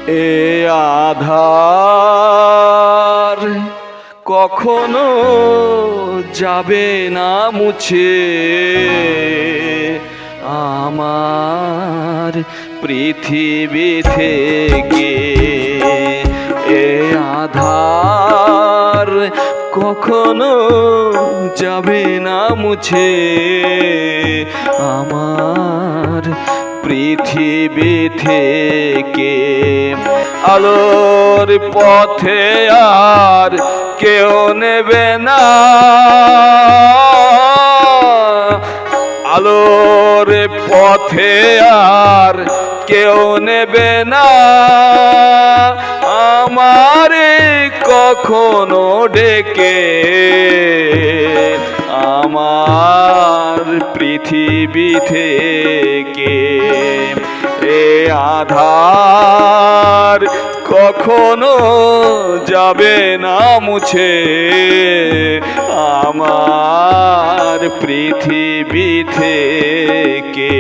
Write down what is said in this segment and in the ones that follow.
এ আধার কখনো যাবে না মুছে, আমার পৃথিবী থেকে। এ আধার কখনো যাবে না মুছে, আমার পৃথিবী থেকে। আলোর পথে আর কেউ নেবে না, আলোর পথে আর কেউ নেবে না, আমারে কখনো ডেকে। আমার পৃথিবী থেকে এ আধার কখনো যাবে না মুছে, আমার পৃথিবী থেকে।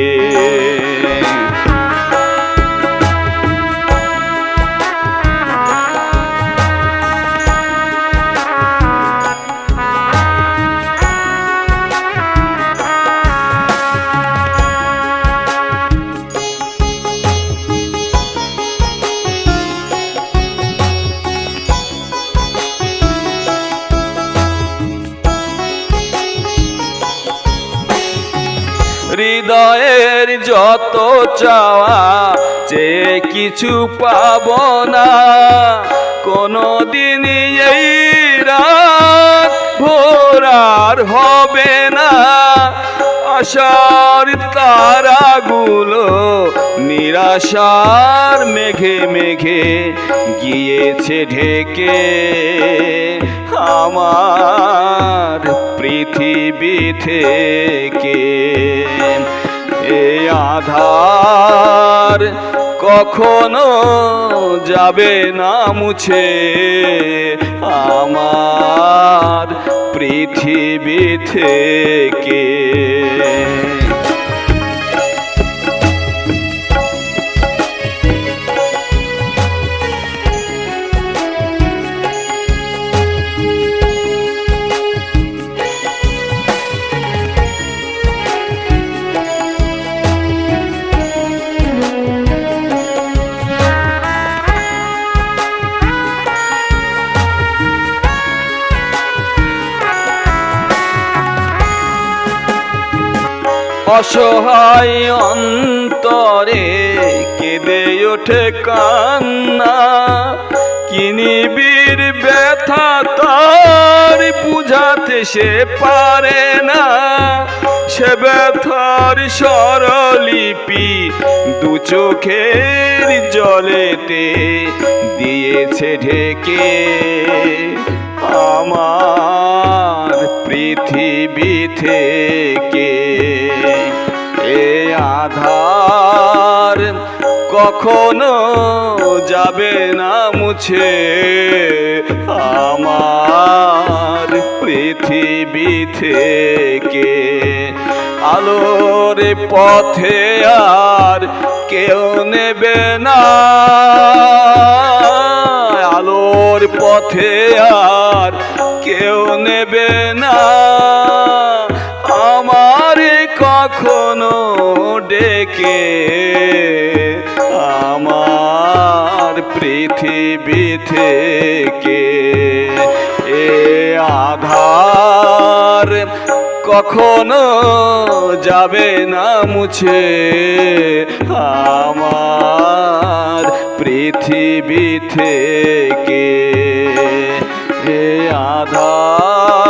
হৃদয়ের যত চাওয়া যে কিছু পাব না, কোনদিন এই রাত ভোর আর হবে না। আশার তারাগুলো নিরাশার মেঘে মেঘে গিয়েছে ঢেকে, আমার পৃথিবী থেকে। এ আধার কখনো যাবে না মুছে, আমার পৃথিবী থেকে। অসহায় অন্তরে কেঁদে ওঠে কান্না, কি নিবিড় ব্যথা তার বুঝাতে সে পারে না। সে ব্যথার স্বরলিপি দু চোখের জলেতে দিয়েছে ঢেকে, আমার পৃথিবী থেকে। এ আধার কখনো যাবে না মুছে, আমার পৃথিবী থেকে। আলোর পথে আর কেউ নেবে না, আলোর পথে আর কেউ নেবে না, আমারে কখনো ডেকে। আমার পৃথিবী থেকে এ আধার কখনো যাবে না মুছে, আমার পৃথিবী থেকে। এ আধার